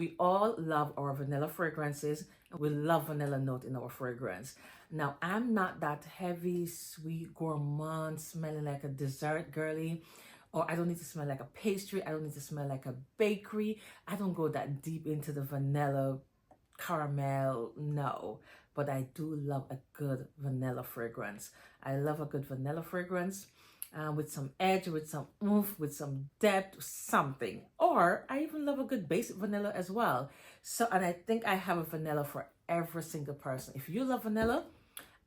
We all love our vanilla fragrances. We love vanilla note in our fragrance. Now, I'm not that heavy, sweet, gourmand, smelling like a dessert girly, or I don't need to smell like a pastry. I don't need to smell like a bakery. I don't go that deep into the vanilla caramel, no. But I do love a good vanilla fragrance. I love a good vanilla fragrance with some edge, with some oomph, with some depth, something. Or I even love a good basic vanilla as well. So, and I think I have a vanilla for every single person. If you love vanilla,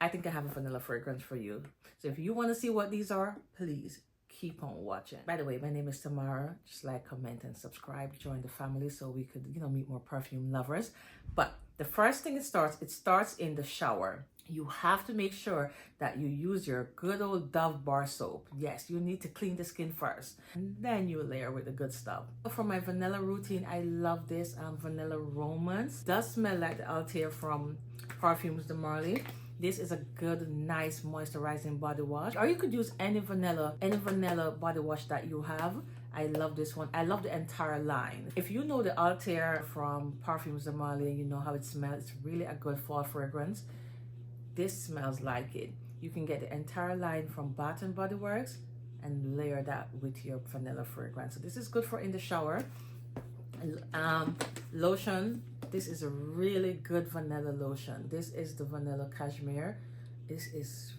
I think I have a vanilla fragrance for you. So if you want to see what these are, please keep on watching. By the way, my name is Tamara. Just like, comment, and subscribe. Join the family so we could, meet more perfume lovers. But the first thing it starts in the shower. You have to make sure that you use your good old Dove bar soap. Yes, you need to clean the skin first, and then you layer with the good stuff. For my vanilla routine, I love this vanilla romance. Does smell like the Altair from Perfumes de Marly. This is a good, nice moisturizing body wash. Or you could use any vanilla body wash that you have. I love this one. I love the entire line. If you know the Altair from Perfumes de Marly, you know how it smells. It's really a good fall fragrance. This smells like it. You can get the entire line from Bath and Body Works and layer that with your vanilla fragrance. So this is good for in the shower. Lotion. This is a really good vanilla lotion. This is the vanilla cashmere. This is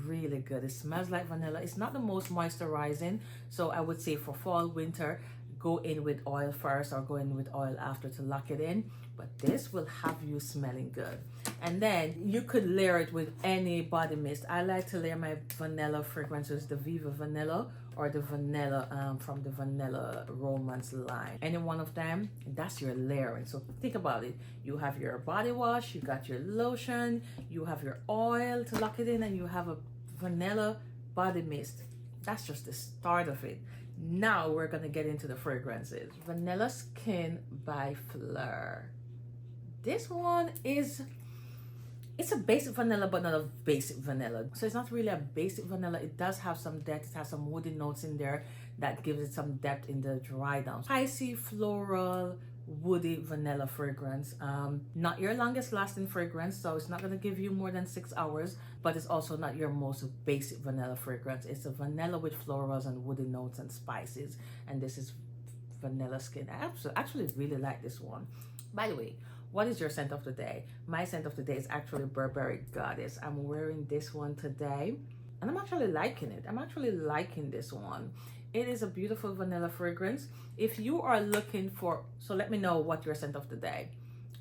really good. It smells like vanilla. It's not the most moisturizing, so I would say for fall, winter, go in with oil first or go in with oil after to lock it in. But this will have you smelling good. And then you could layer it with any body mist. I like to layer my vanilla fragrances, the Viva Vanilla or the vanilla from the Vanilla Romance line. Any one of them, that's your layering. So think about it. You have your body wash, you got your lotion, you have your oil to lock it in, and you have a vanilla body mist. That's just the start of it. Now we're gonna get into the fragrances. Vanilla Skin by Fleur. This one it's a basic vanilla, but not a basic vanilla. So it's not really a basic vanilla. It does have some depth. It has some woody notes in there that gives it some depth in the dry down. Spicy, floral, woody vanilla fragrance. Not your longest lasting fragrance, so it's not going to give you more than 6 hours, but it's also not your most basic vanilla fragrance. It's a vanilla with florals and woody notes and spices, and this is Vanilla Skin. I actually really like this one. By the way, what is your scent of the day? My scent of the day is actually Burberry Goddess. I'm wearing this one today and I'm actually liking it. I'm actually liking this one. It is a beautiful vanilla fragrance. If you are looking for, so let me know what your scent of the day.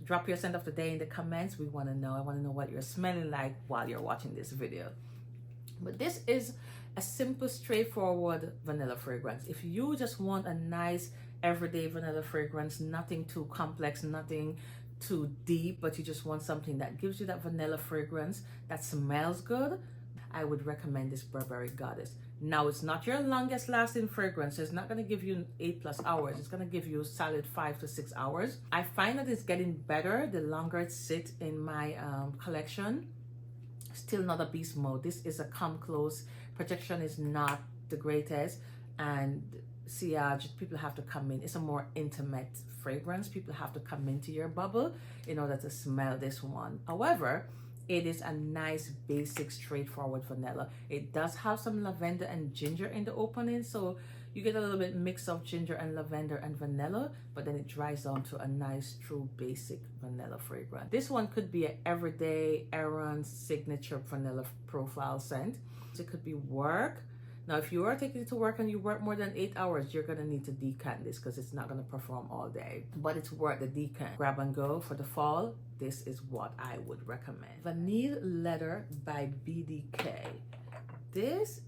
Drop your scent of the day in the comments. We want to know. I want to know what you're smelling like while you're watching this video. But this is a simple, straightforward vanilla fragrance. If you just want a nice everyday vanilla fragrance, nothing too complex, nothing too deep, but you just want something that gives you that vanilla fragrance that smells good, I would recommend this Burberry Goddess. Now, it's not your longest lasting fragrance. So it's not going to give you 8+ hours. It's going to give you a solid 5 to 6 hours. I find that it's getting better the longer it sits in my collection. Still not a beast mode. This is a come close. Projection is not the greatest, and sillage, people have to come in. It's a more intimate fragrance. People have to come into your bubble in order to smell this one. However, it is a nice, basic, straightforward vanilla. It does have some lavender and ginger in the opening, so you get a little bit mix of ginger and lavender and vanilla, but then it dries down to a nice, true, basic vanilla fragrance. This one could be an everyday, errand, signature vanilla profile scent. It could be work. Now, if you are taking it to work and you work more than 8 hours, you're going to need to decant this because it's not going to perform all day. But it's worth the decant. Grab and go for the fall. This is what I would recommend. Vanille Leather by BDK. This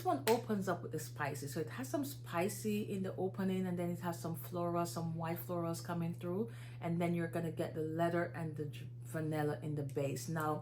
one opens up with the spices. So it has some spicy in the opening, and then it has some florals, some white florals coming through. And then you're going to get the leather and the vanilla in the base. Now,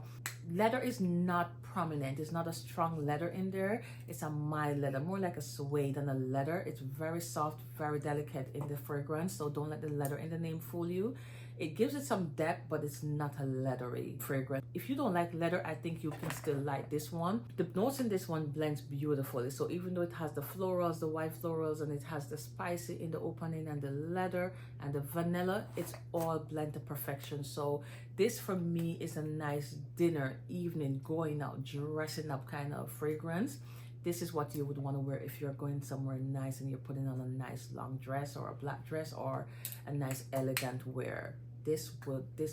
leather is not prominent. It's not a strong leather in there. It's a mild leather, more like a suede than a leather. It's very soft, very delicate in the fragrance. So don't let the leather in the name fool you. It gives it some depth, but it's not a leathery fragrance. If you don't like leather, I think you can still like this one. The notes in this one blends beautifully. So even though it has the florals, the white florals, and it has the spicy in the opening and the leather and the vanilla, it's all blend to perfection. So this for me is a nice dinner, evening, going out, dressing up kind of fragrance. This is what you would want to wear if you're going somewhere nice and you're putting on a nice long dress or a black dress or a nice elegant wear. This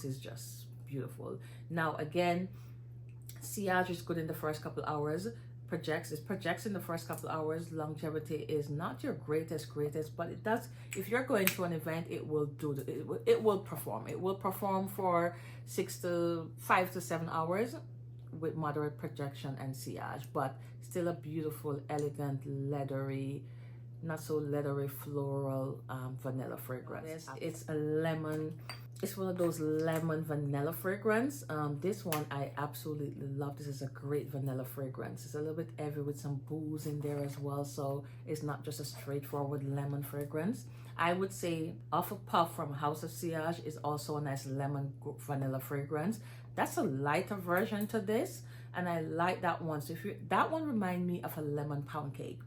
is just beautiful. Now again, sillage is good in the first couple hours. It projects in the first couple hours. Longevity is not your greatest, but it does. If you're going to an event, it will do. It will perform. It will perform for 5 to 7 hours with moderate projection and sillage, but still a beautiful, elegant, leathery, not so leathery floral vanilla fragrance. It's a lemon. It's one of those lemon vanilla fragrance. This one I absolutely love. This is a great vanilla fragrance. It's a little bit heavy with some booze in there as well, so it's not just a straightforward lemon fragrance. I would say Off a Puff from House of Sillage is also a nice lemon vanilla fragrance. That's a lighter version to this, and I like that one. So that one reminds me of a lemon pound cake.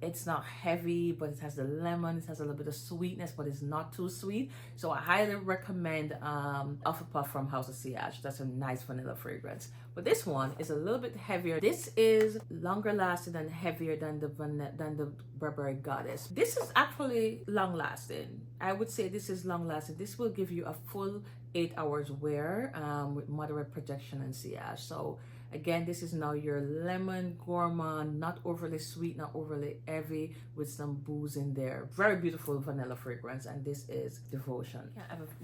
It's not heavy, but it has the lemon. It has a little bit of sweetness, but it's not too sweet. So I highly recommend Off a Puff from House of Sillage. That's a nice vanilla fragrance. But this one is a little bit heavier. This is longer lasting and heavier than the Burberry Goddess. This is actually long lasting. I would say this is long lasting. This will give you a full 8 hours wear with moderate projection and sillage. So again, this is now your lemon gourmand, not overly sweet, not overly heavy, with some booze in there. Very beautiful vanilla fragrance, and this is Devotion.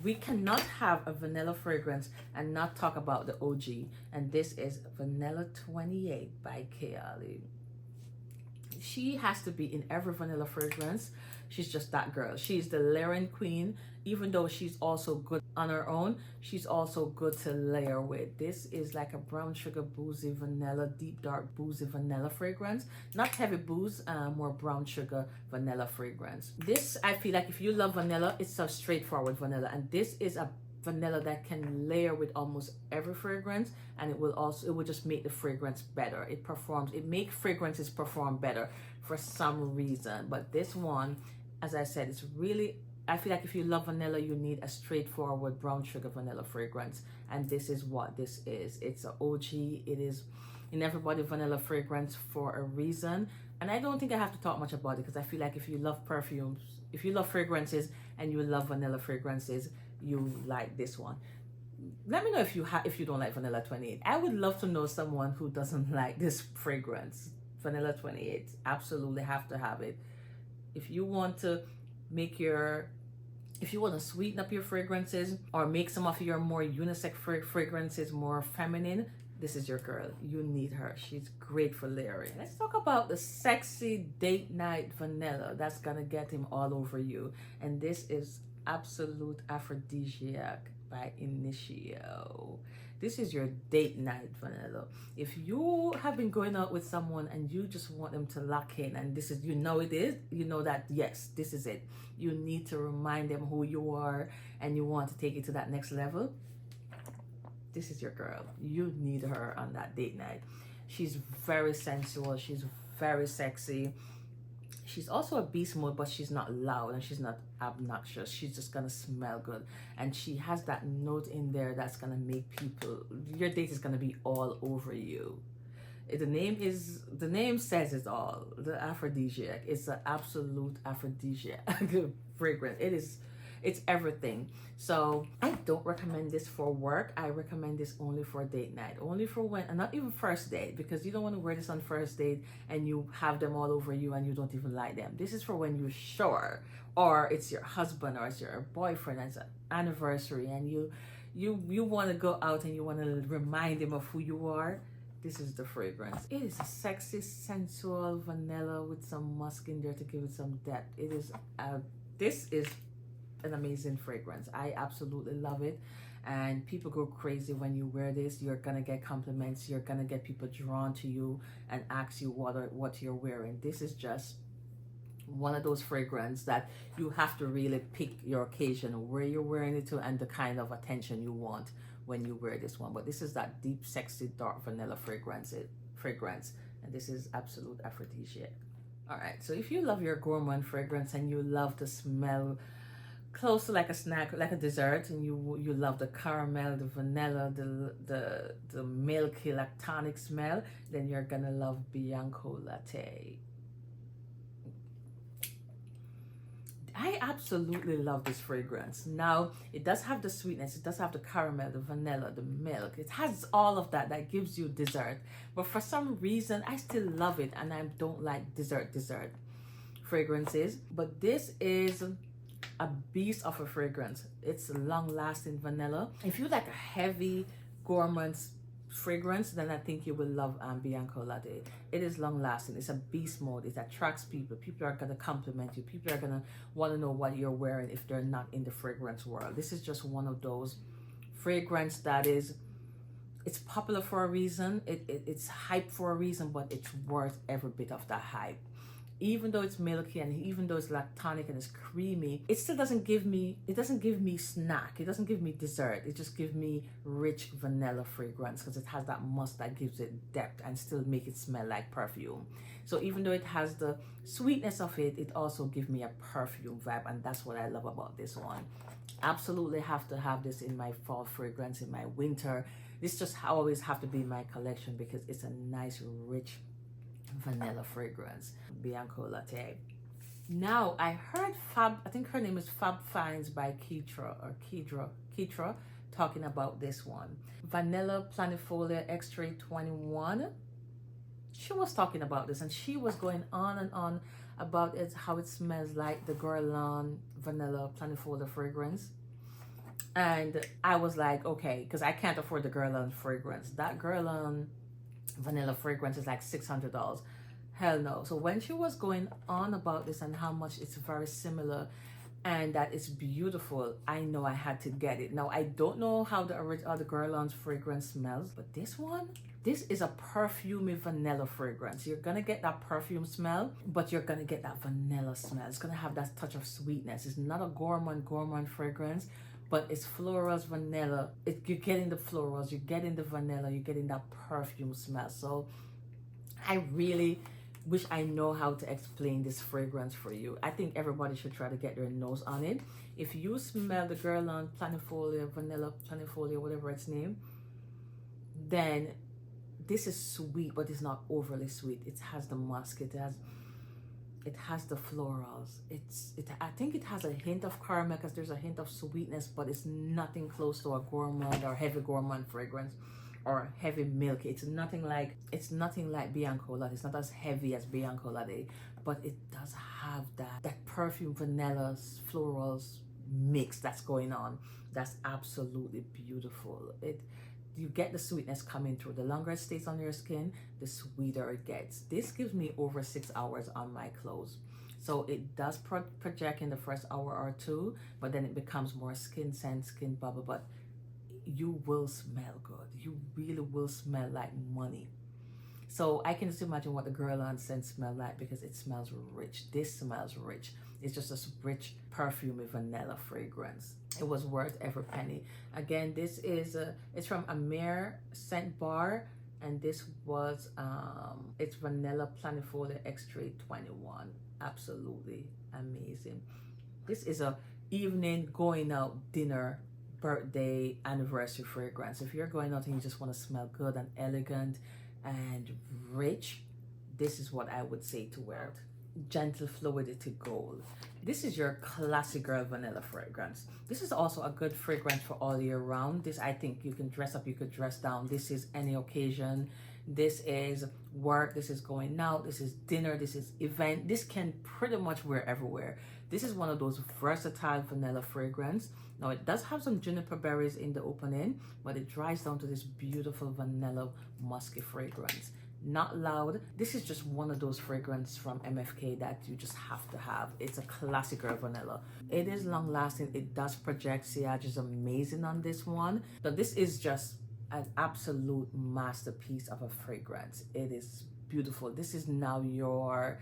We cannot have a vanilla fragrance and not talk about the OG, and this is Vanilla 28 by Kayali. She has to be in every vanilla fragrance. She's just that girl. She's the layering queen. Even though she's also good on her own, she's also good to layer with. This is like a brown sugar boozy vanilla, deep dark boozy vanilla fragrance. Not heavy booze, more brown sugar vanilla fragrance. This, I feel like if you love vanilla, it's a straightforward vanilla. And this is a vanilla that can layer with almost every fragrance, and it will just make the fragrance better. It makes fragrances perform better for some reason. But this one, as I said, it's really, I feel like if you love vanilla, you need a straightforward brown sugar vanilla fragrance, and this is what this is. It's an OG. It is in everybody vanilla fragrance for a reason, and I don't think I have to talk much about it, because I feel like if you love perfumes, if you love fragrances and you love vanilla fragrances, you like this one. Let me know if you don't like Vanilla 28. I would love to know someone who doesn't like this fragrance. Vanilla 28, absolutely have to have it. If you want to sweeten up your fragrances or make some of your more unisex fragrances more feminine, this is your girl. You need her. She's great for layering. Let's talk about the sexy date night vanilla that's gonna get him all over you. And this is Absolute Aphrodisiac by Initio. This is your date night vanilla. If you have been going out with someone and you just want them to lock in, and this is, you know that yes, this is it. You need to remind them who you are and you want to take it to that next level. This is your girl. You need her on that date night. She's very sensual. She's very sexy. She's also a beast mode, but she's not loud and she's not obnoxious. She's just gonna smell good, and she has that note in there that's gonna make your date is gonna be all over you. The name says it all. The Aphrodisiac. It's an absolute aphrodisiac fragrance. It's everything. So I don't recommend this for work. I recommend this only for date night. Only for when, and not even first date, because you don't want to wear this on first date and you have them all over you and you don't even like them. This is for when you're sure, or it's your husband or it's your boyfriend, it's an anniversary, and you want to go out and you want to remind him of who you are. This is the fragrance. It is a sexy, sensual vanilla with some musk in there to give it some depth. This is an amazing fragrance. I absolutely love it. And people go crazy when you wear this. You're gonna get compliments. You're gonna get people drawn to you and ask you what you're wearing. This is just one of those fragrances that you have to really pick your occasion, where you're wearing it to, and the kind of attention you want when you wear this one. But this is that deep, sexy, dark vanilla fragrance, and this is absolute aphrodisiac. All right, so if you love your gourmand fragrance and you love to smell close to like a snack, like a dessert, and you love the caramel, the vanilla, the milky lactonic smell, then you're gonna love Bianco Latte. I absolutely love this fragrance. Now, it does have the sweetness, it does have the caramel, the vanilla, the milk. It has all of that gives you dessert. But for some reason, I still love it, and I don't like dessert fragrances. But this is a beast of a fragrance. It's long-lasting vanilla. If you like a heavy gourmand fragrance, then I think you will love Bianco Latte. It is long-lasting. It's a beast mode. It attracts people. People are going to compliment you. People are going to want to know what you're wearing if they're not in the fragrance world. This is just one of those fragrance that is, it's popular for a reason. It's hype for a reason, but it's worth every bit of that hype. Even though it's milky and even though it's lactonic and it's creamy, it still doesn't give me, snack. It doesn't give me dessert. It just gives me rich vanilla fragrance because it has that musk that gives it depth and still make it smell like perfume. So even though it has the sweetness of it, it also gives me a perfume vibe, and that's what I love about this one. Absolutely have to have this in my fall fragrance, in my winter. This just always have to be in my collection because it's a nice, rich vanilla fragrance. Bianco Latte. Now I heard I think her name is Fab Finds by Keitra talking about this one. Vanilla Planifolia Extrait 21. She was talking about this and she was going on and on about it, how it smells like the Gourmand Vanilla Planifolia fragrance. And I was like, okay, because I can't afford the Gourmand fragrance. That Gourmand vanilla fragrance is like $600. Hell no. So when she was going on about this and how much it's very similar and that it's beautiful, I know I had to get it. Now I don't know how the Gourmand fragrance smells, but this is a perfumey vanilla fragrance. You're gonna get that perfume smell, but you're gonna get that vanilla smell. It's gonna have that touch of sweetness. It's not a gourmand fragrance, but it's florals, vanilla. You're getting the florals, you're getting the vanilla, you're getting that perfume smell. So I really wish I know how to explain this fragrance for you. I think everybody should try to get their nose on it. If you smell the Gourmand Planifolia, Vanilla Planifolia, whatever its name, then this is sweet, but it's not overly sweet. It has the musk, it has the florals. I think it has a hint of caramel because there's a hint of sweetness, but it's nothing close to a gourmand or heavy gourmand fragrance or heavy milk. It's nothing like Bianco Latte. It's not as heavy as Bianco Latte, but it does have that perfume, vanilla, florals mix that's going on. That's absolutely beautiful. You get the sweetness coming through. The longer it stays on your skin, the sweeter it gets. This gives me over 6 hours on my clothes. So it does project in the first hour or two, but then it becomes more skin scent, skin bubble, but you will smell good. You really will smell like money. So I can just imagine what the Gourmand scent smell like because it smells rich. This smells rich. It's just a rich, perfumey vanilla fragrance. It was worth every penny. Again, this is it's from Amir Scent Bar, and this was it's Vanilla Planifolia Extrait 21. Absolutely amazing. This is a evening going out dinner, birthday, anniversary fragrance. If you're going out and you just want to smell good and elegant and rich, this is what I would say to wear. Gentle fluidity gold. This is your classic girl vanilla fragrance. This is also a good fragrance for all year round. This, I think, you can dress up, you could dress down. This is any occasion. This is work, this is going out, this is dinner, this is event. This can pretty much wear everywhere. This is one of those versatile vanilla fragrance. Now it does have some juniper berries in the opening, but it dries down to this beautiful vanilla musky fragrance. not loud. This is just one of those fragrances from MFK that you just have to have. It's a classic girl vanilla. It is long lasting. It does project. Sillage is amazing on this one. So this is just an absolute masterpiece of a fragrance. It is beautiful. This is now your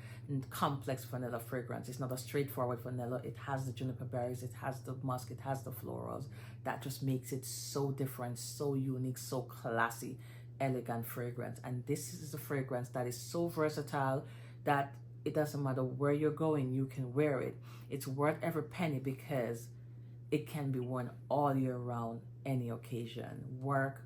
complex vanilla fragrance. It's not a straightforward vanilla. It has the juniper berries, it has the musk, it has the florals. That just makes it so different, so unique, so classy, elegant fragrance. And this is a fragrance that is so versatile that it doesn't matter where you're going, you can wear it. It's worth every penny because it can be worn all year round, any occasion, work,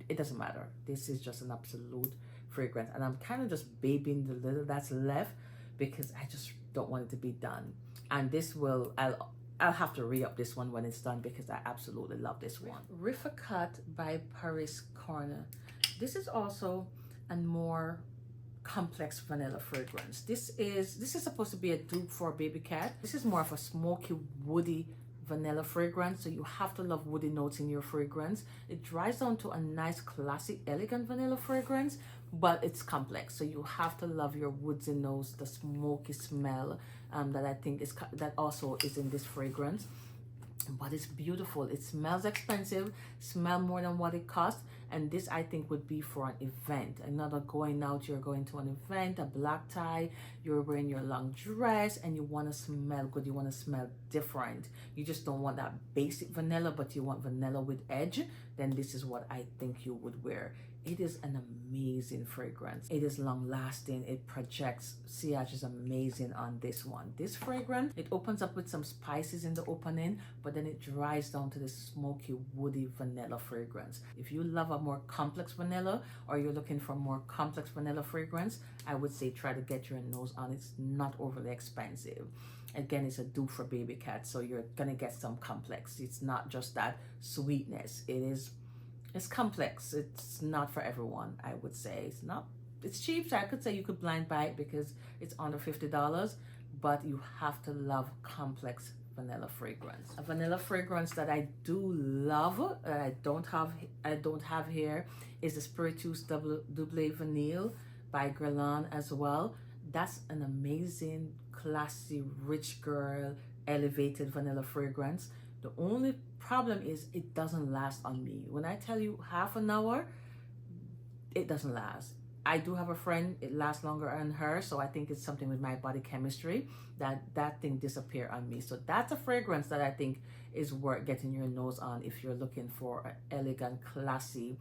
it doesn't matter. This is just an absolute fragrance, and I'm kind of just babying the little that's left because I just don't want it to be done. And this will, I'll have to re-up this one when it's done because I absolutely love this one. Rifacat by Paris Corner. This is also a more complex vanilla fragrance. This is supposed to be a dupe for Baby Cat. This is more of a smoky, woody vanilla fragrance, so you have to love woody notes in your fragrance. It dries down to a nice, classic, elegant vanilla fragrance, but it's complex, so you have to love your woodsy notes, the smoky smell that I think is that also is in this fragrance. But it's beautiful. It smells expensive, smell more than what it costs, and this I think would be for an event. Another going out, you're going to an event, a black tie, you're wearing your long dress and you want to smell good, you want to smell different, you just don't want that basic vanilla but you want vanilla with edge, then this is what I think you would wear. It is an amazing fragrance. It is long lasting. It projects. Sillage is amazing on this one. This fragrance, it opens up with some spices in the opening, but then it dries down to this smoky, woody vanilla fragrance. If you love a more complex vanilla or you're looking for more complex vanilla fragrance, I would say try to get your nose on. It's not overly expensive. Again, it's a dupe for Baby Cat, so you're gonna get some complex. It's not just that sweetness. It's complex. It's not for everyone, I would say. It's cheap, so I could say you could blind buy it because it's under $50, but you have to love complex vanilla fragrance. A vanilla fragrance that I do love, that I don't have here, is the Spirituous Double Vanille by Gourmand as well. That's an amazing, classy, rich girl, elevated vanilla fragrance. The only problem is it doesn't last on me. When I tell you half an hour, it doesn't last. I do have a friend, it lasts longer on her, so I think it's something with my body chemistry that thing disappear on me. So that's a fragrance that I think is worth getting your nose on if you're looking for an elegant, classy,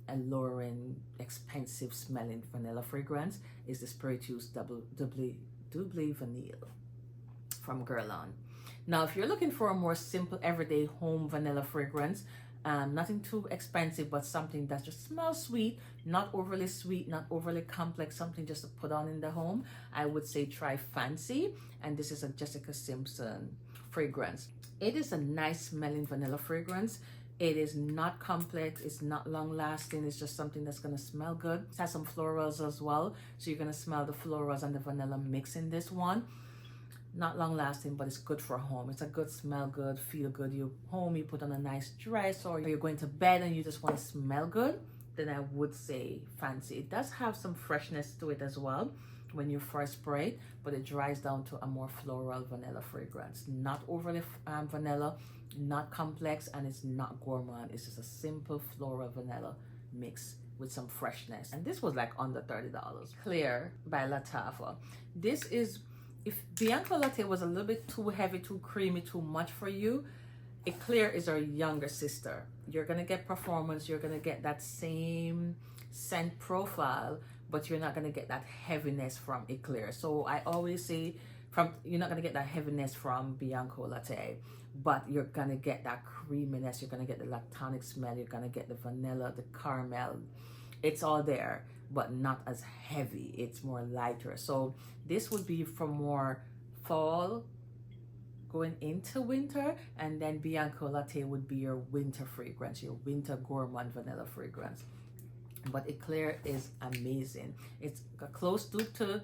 alluring, expensive smelling vanilla fragrance, is the Spirituous Double Vanille from Gourmand. Now, if you're looking for a more simple, everyday home vanilla fragrance, nothing too expensive, but something that just smells sweet, not overly complex, something just to put on in the home, I would say try Fancy. And this is a Jessica Simpson fragrance. It is a nice smelling vanilla fragrance. It is not complex, it's not long lasting, it's just something that's gonna smell good. It has some florals as well, so you're gonna smell the florals and the vanilla mix in this one. Not long lasting, but it's good for home. It's a good smell good, feel good. You home, you put on a nice dress, or you're going to bed and you just want to smell good, then I would say Fancy. It does have some freshness to it as well when you first spray it, but it dries down to a more floral vanilla fragrance. Not overly vanilla, not complex, and it's not gourmand. It's just a simple floral vanilla mix with some freshness. And this was like under $30. Clear by Lattafa. This is, if Bianco Latte was a little bit too heavy, too creamy, too much for you, Eclair is our younger sister. You're gonna get performance, you're gonna get that same scent profile, but you're not gonna get that heaviness from Eclair. So I always say, you're not gonna get that heaviness from Bianco Latte, but you're gonna get that creaminess, you're gonna get the lactonic smell, you're gonna get the vanilla, the caramel. It's all there, but not as heavy. It's more lighter. So this would be for more fall going into winter, and then Bianco Latte would be your winter fragrance, your winter gourmand vanilla fragrance. But Eclair is amazing. It's a close dupe to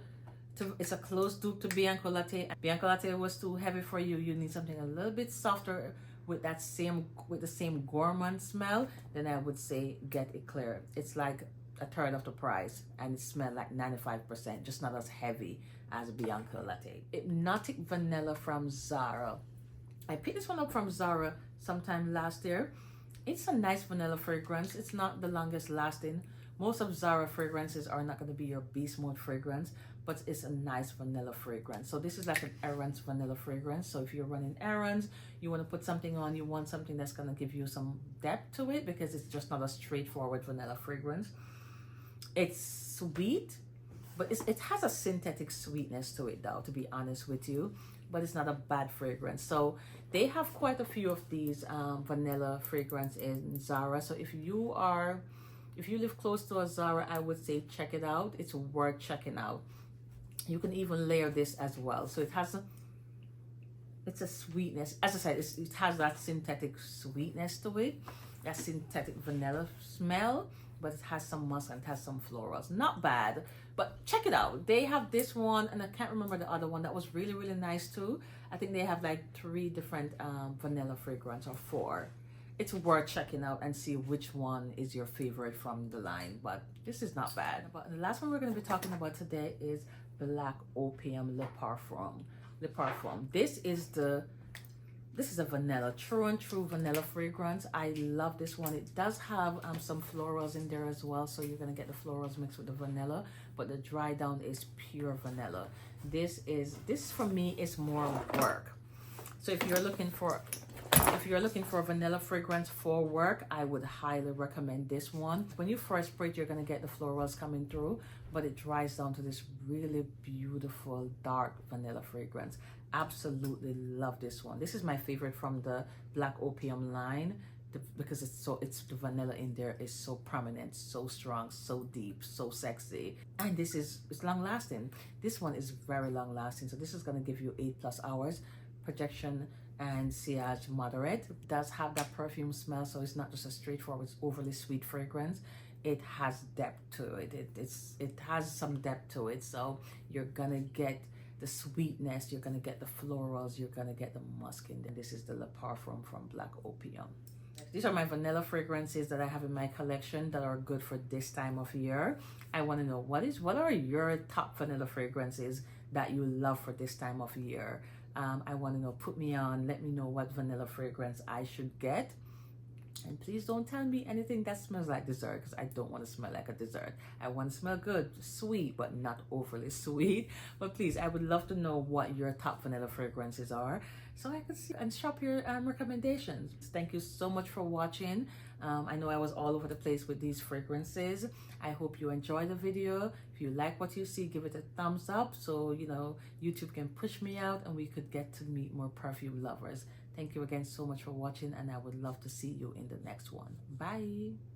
Bianco Latte. Bianco Latte was too heavy for you. You need something a little bit softer with the same gourmand smell. Then I would say get Eclair. It's like a third of the price, and it smells like 95%, just not as heavy as Bianca Latte. Hypnotic Vanilla from Zara. I picked this one up from Zara sometime last year. It's a nice vanilla fragrance. It's not the longest lasting. Most of Zara fragrances are not going to be your beast mode fragrance, but it's a nice vanilla fragrance. So this is like an errands vanilla fragrance. So if you're running errands, you want to put something on, you want something that's going to give you some depth to it, because it's just not a straightforward vanilla fragrance. It's sweet, but it has a synthetic sweetness to it though, to be honest with you, but it's not a bad fragrance. So they have quite a few of these vanilla fragrance in Zara. So if you live close to a Zara, I would say check it out. It's worth checking out. You can even layer this as well. So it's a sweetness. As I said, it has that synthetic sweetness to it, that synthetic vanilla smell, but it has some musk and it has some florals. Not bad, but check it out. They have this one, and I can't remember the other one that was really, really nice too. I think they have like 3 different vanilla fragrance, or 4. It's worth checking out and see which one is your favorite from the line, but this is not bad. But the last one we're going to be talking about today is Black Opium Le Parfum. Le Parfum. This is a vanilla, true and true vanilla fragrance. I love this one. It does have some florals in there as well, so you're gonna get the florals mixed with the vanilla, but the dry down is pure vanilla. This for me is more work. So if you're looking for a vanilla fragrance for work, I would highly recommend this one. When you first spray it, you're gonna get the florals coming through, but it dries down to this really beautiful dark vanilla fragrance. Absolutely love this one. This is my favorite from the Black Opium line, because the vanilla in there is so prominent, so strong, so deep, so sexy, and it's long lasting. This one is very long lasting, so this is gonna give you 8+ hours. Projection and sillage moderate. It does have that perfume smell, so it's not just a straightforward overly sweet fragrance. It has depth to it. It has some depth to it, so you're gonna get the sweetness, you're gonna get the florals, you're gonna get the musk in there. This is the Le Parfum from Black Opium. These are my vanilla fragrances that I have in my collection that are good for this time of year. I want to know what are your top vanilla fragrances that you love for this time of year. I want to know, put me on, let me know what vanilla fragrance I should get. And please don't tell me anything that smells like dessert, because I don't want to smell like a dessert. I want to smell good, sweet, but not overly sweet. But please, I would love to know what your top vanilla fragrances are, so I can see and shop your recommendations. Thank you so much for watching. I know I was all over the place with these fragrances. I hope you enjoyed the video. If you like what you see, give it a thumbs up, so YouTube can push me out and we could get to meet more perfume lovers. Thank you again so much for watching, and I would love to see you in the next one. Bye.